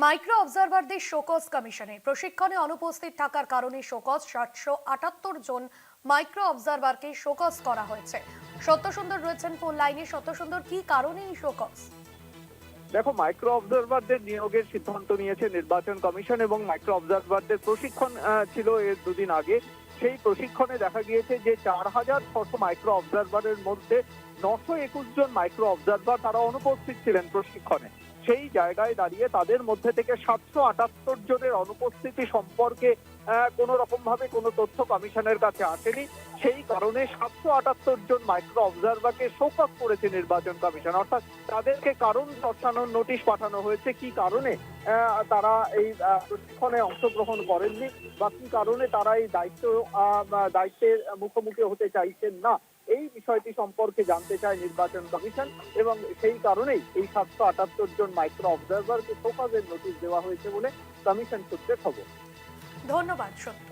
Micro অবজারভারদের show cause কমিশনে প্রশিক্ষণে অনুপস্থিত থাকার কারণে শোকজ 778 জন মাইক্রো অবজারভারকে শোকজ করা হয়েছে। সত্যসুন্দর রয়েছেন ফোন লাইনে। সত্যসুন্দর, কি কারণে এই শোকজ? দেখো, মাইক্রো অবজারভারদের নিয়োগের সিদ্ধান্ত নিয়েছে নির্বাচন কমিশন এবং মাইক্রো অবজারভারদের প্রশিক্ষণ ছিল এর দুদিন আগে। সেই প্রশিক্ষণে দেখা গিয়েছে যে 4600 মাইক্রো অবজারভারের মধ্যে 921 জন মাইক্রো অবজারভার তারা অনুপস্থিত ছিলেন প্রশিক্ষণে। সেই জায়গায় দাঁড়িয়ে তাদের মধ্যে থেকে 778 জনের অনুপস্থিতি সম্পর্কে কোনো রকম ভাবে কোনো তথ্য কমিশনের কাছে আসেনি। সেই কারণে 778 জন মাইক্রো অবজারভারকে শোকজ করেছে নির্বাচন কমিশন, অর্থাৎ তাদেরকে কারণ দর্শানোর নোটিশ পাঠানো হয়েছে কি কারণে তারা এই প্রশিক্ষণে অংশগ্রহণ করেননি বা কি কারণে তারা এই দায়িত্বের মুখোমুখি হতে চাইছেন না, এই বিষয়টি সম্পর্কে জানতে চায় নির্বাচন কমিশন এবং সেই কারণেই এই 778 জন মাইক্রো অবজারভারকে শোকজের নোটিশ দেওয়া হয়েছে বলে কমিশন সূত্রে খবর। ধন্যবাদ সত্য।